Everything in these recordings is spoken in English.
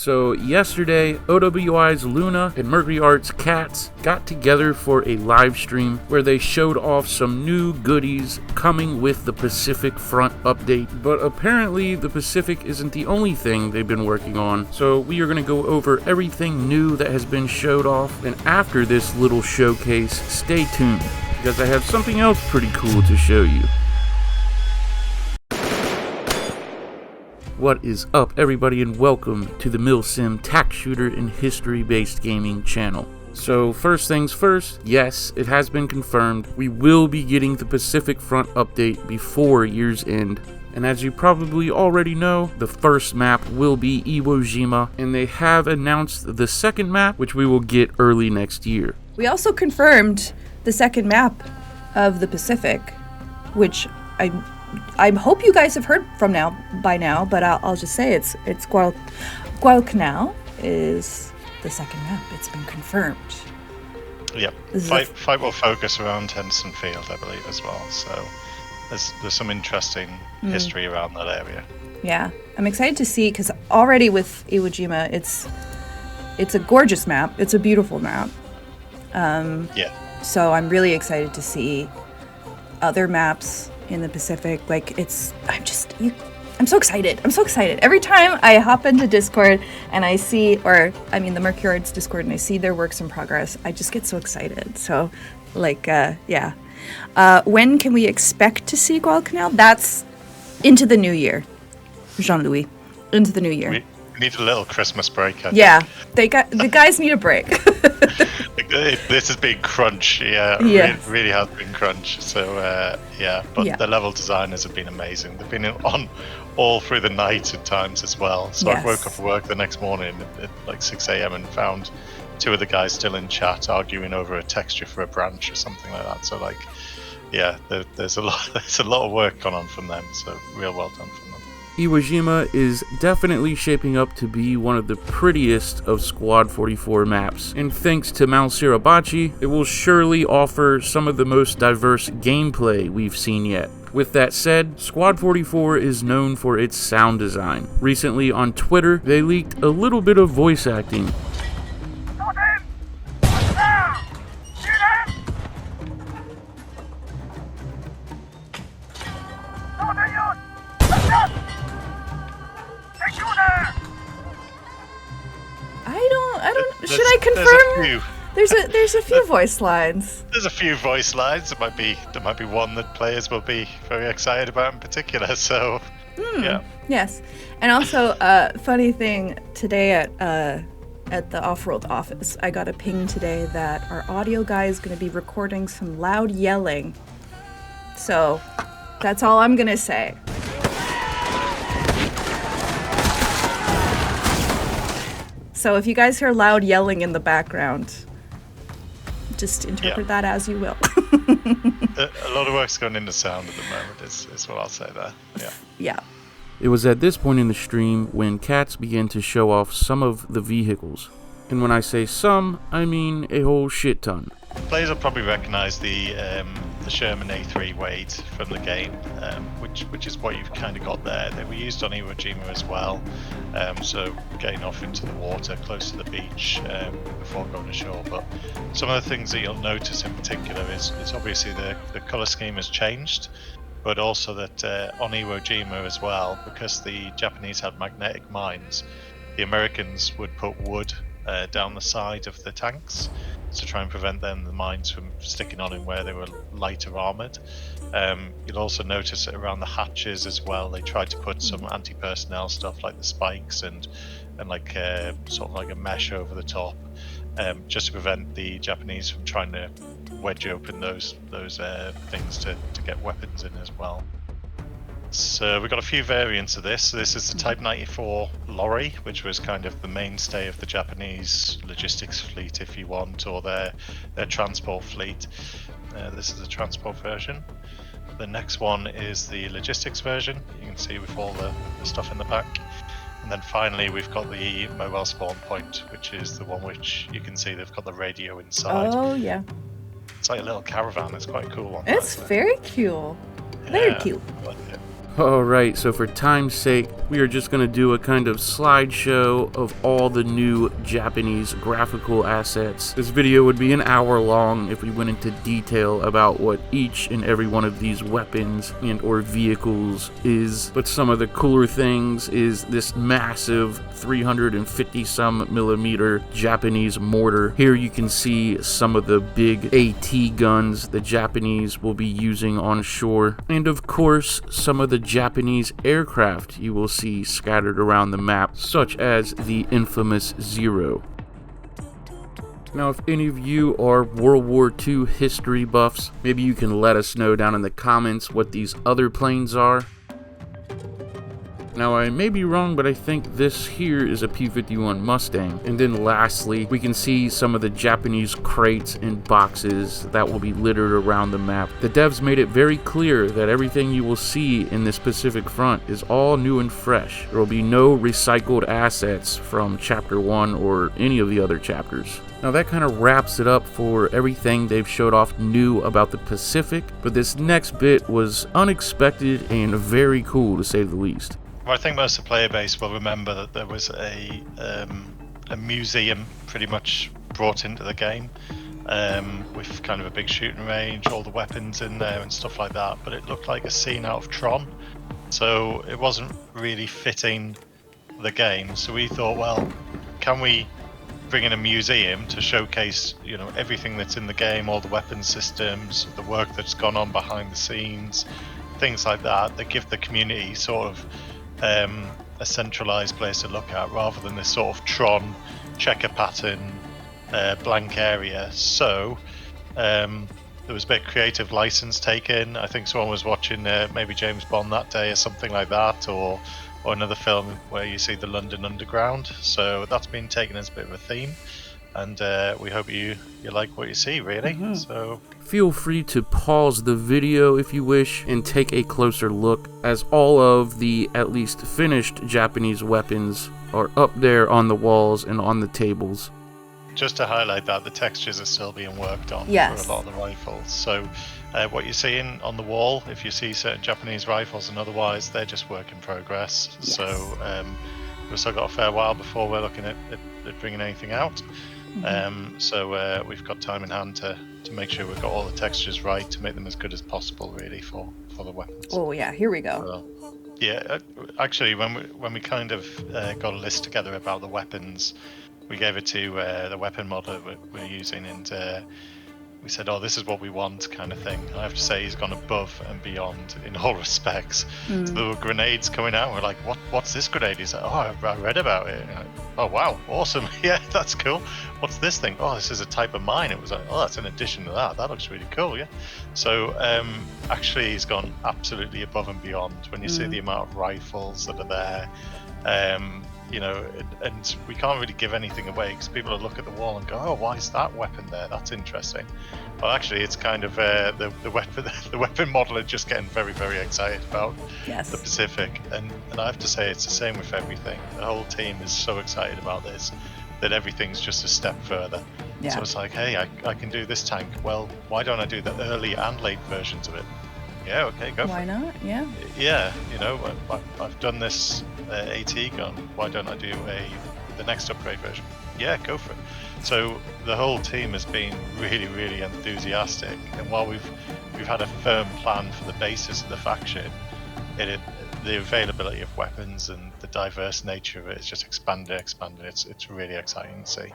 So yesterday, OWI's Luna and Mercury Arts Cats got together for a live stream where they showed off some new goodies coming with the Pacific Front update. But apparently the Pacific isn't the only thing they've been working on. So we are going to go over everything new that has been showed off. And after this little showcase, stay tuned, because I have something else pretty cool to show you. What is up, everybody, and welcome to the Mil-Simp tack shooter and history-based gaming channel. So first things first, yes, it has been confirmed, we will be getting the Pacific Front update before year's end. And as you probably already know, the first map will be Iwo Jima, and they have announced the second map, which we will get early next year. We also confirmed the second map of the Pacific, which I hope you guys have heard from by now, but I'll just say it's Guadalcanal is the second map. It's been confirmed. Yep. Fight will focus around Henderson Field, I believe, as well. So there's some interesting history around that area. Yeah, I'm excited to see, because already with Iwo Jima, it's a gorgeous map. It's a beautiful map. Yeah. So I'm really excited to see other maps in the Pacific. I'm so excited. Every time I hop into Discord and I see, the Mercury Arts Discord, and I see their works in progress, I just get so excited. So, yeah. When can we expect to see Guadalcanal? That's into the new year, Jean-Louis. Into the new year. We need a little Christmas break, I think. Yeah, the guys need a break. This has been crunch, yeah. Yes. It really has been crunch. So, the level designers have been amazing. They've been on all through the night at times as well. So yes. I woke up for work the next morning at like 6 a.m. and found two of the guys still in chat arguing over a texture for a branch or something like that. So, there's a lot of work gone on from them. So, real well done from them. Iwo Jima is definitely shaping up to be one of the prettiest of Squad 44 maps, and thanks to Mount Suribachi, it will surely offer some of the most diverse gameplay we've seen yet. With that said, Squad 44 is known for its sound design. Recently on Twitter, they leaked a little bit of voice acting. Should I confirm? There's a few voice lines. There's a few voice lines. There might be one that players will be very excited about in particular. So, yeah. Yes, and also, funny thing today at the Off-World office, I got a ping today that our audio guy is going to be recording some loud yelling. So, that's all I'm gonna say. So if you guys hear loud yelling in the background, just interpret that as you will. A lot of work's gone into sound at the moment, is what I'll say there. Yeah. It was at this point in the stream when Cats began to show off some of the vehicles. And when I say some, I mean a whole shit ton. Players will probably recognise the Sherman A3 Wade from the game, which is what you've kind of got there. They were used on Iwo Jima as well, so getting off into the water close to the beach before going ashore. But some of the things that you'll notice in particular is obviously the colour scheme has changed, but also that on Iwo Jima as well, because the Japanese had magnetic mines, the Americans would put wood down the side of the tanks to try and prevent the mines from sticking on in where they were lighter armoured. You'll also notice that around the hatches as well, they tried to put some anti-personnel stuff like the spikes and sort of like a mesh over the top, just to prevent the Japanese from trying to wedge open those things to get weapons in as well. So we've got a few variants of this. So this is the Type 94 lorry, which was kind of the mainstay of the Japanese logistics fleet, if you want, or their transport fleet. This is the transport version. The next one is the logistics version. You can see with all the stuff in the back. And then finally we've got the mobile spawn point, which is the one which you can see they've got the radio inside. Oh yeah. It's like a little caravan. It's quite a cool one. It's very cute. Very cute. I like it. Alright, so for time's sake, we are just going to do a kind of slideshow of all the new Japanese graphical assets. This video would be an hour long if we went into detail about what each and every one of these weapons and or vehicles is. But some of the cooler things is this massive 350 some millimeter Japanese mortar. Here you can see some of the big AT guns the Japanese will be using on shore. And of course, some of the Japanese aircraft you will see scattered around the map, such as the infamous Zero. Now, if any of you are World War II history buffs, maybe you can let us know down in the comments what these other planes are. Now, I may be wrong, but I think this here is a P-51 Mustang. And then lastly, we can see some of the Japanese crates and boxes that will be littered around the map. The devs made it very clear that everything you will see in this Pacific Front is all new and fresh. There will be no recycled assets from Chapter 1 or any of the other chapters. Now that kind of wraps it up for everything they've showed off new about the Pacific, but this next bit was unexpected and very cool to say the least. Well, I think most of the player base will remember that there was a museum pretty much brought into the game with kind of a big shooting range, all the weapons in there and stuff like that, but it looked like a scene out of Tron, so it wasn't really fitting the game. So we thought, well, can we bring in a museum to showcase, you know, everything that's in the game, all the weapon systems, the work that's gone on behind the scenes, things like that, that give the community sort of a centralized place to look at rather than this sort of Tron checker pattern blank area. So there was a bit of creative license taken. I think someone was watching maybe James Bond that day or something like that, or another film where you see the London Underground. So that's been taken as a bit of a theme, and we hope you like what you see, really. So feel free to pause the video if you wish and take a closer look, as all of the at least finished Japanese weapons are up there on the walls and on the tables. Just to highlight that, the textures are still being worked on for a lot of the rifles. So what you're seeing on the wall, if you see certain Japanese rifles and otherwise, they're just work in progress. Yes. So we've still got a fair while before we're looking at bringing anything out. So we've got time in hand to make sure we've got all the textures right to make them as good as possible, really, for the weapons. Oh yeah, here we go. Yeah, actually, when we kind of got a list together about the weapons, we gave it to the weapon model we're using, and we said, oh, this is what we want, kind of thing. I have to say, he's gone above and beyond in all respects. So there were grenades coming out, and we're like, what's this grenade? He's like, oh, I read about it. Like, oh, wow, awesome. Yeah, that's cool. What's this thing? Oh, this is a type of mine. It was like, oh, that's an addition to that. That looks really cool, yeah. So actually, he's gone absolutely above and beyond. When you see the amount of rifles that are there, you know, and we can't really give anything away because people will look at the wall and go, oh, why is that weapon there? That's interesting. But actually, it's kind of the weapon model is just getting very, very excited about the Pacific. And I have to say, it's the same with everything. The whole team is so excited about this that everything's just a step further. Yeah. So it's like, hey, I can do this tank. Well, why don't I do the early and late versions of it? Yeah, okay, go for it. Why not? Yeah. Yeah, you know, I've done this AT gun. Why don't I do the next upgrade version? Yeah, go for it. So the whole team has been really, really enthusiastic. And while we've had a firm plan for the basis of the faction, the availability of weapons and the diverse nature of it is just expanded. It's really exciting to see.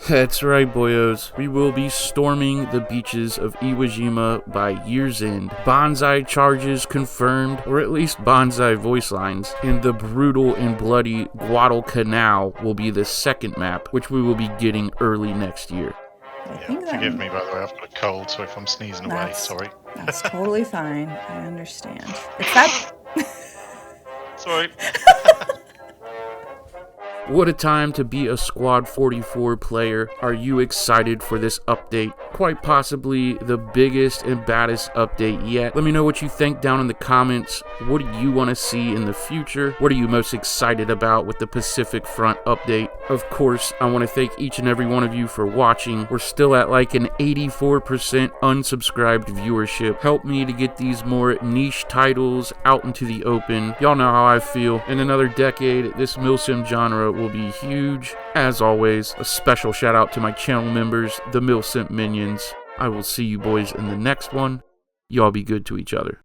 That's right, boyos. We will be storming the beaches of Iwo Jima by year's end. Bonsai charges confirmed, or at least bonsai voice lines. And the brutal and bloody Guadalcanal will be the second map, which we will be getting early next year. Forgive me, by the way, I've got a cold, so if I'm sneezing away, sorry. That's totally fine. I understand. It's that... Sorry. What a time to be a Squad 44 player. Are you excited for this update? Quite possibly the biggest and baddest update yet. Let me know what you think down in the comments. What do you want to see in the future? What are you most excited about with the Pacific Front update? Of course, I want to thank each and every one of you for watching. We're still at like an 84% unsubscribed viewership. Help me to get these more niche titles out into the open. Y'all know how I feel. In another decade, this milsim genre will be huge. As always, a special shout out to my channel members, the Mil-Simp minions. I will see you boys in the next one. Y'all be good to each other.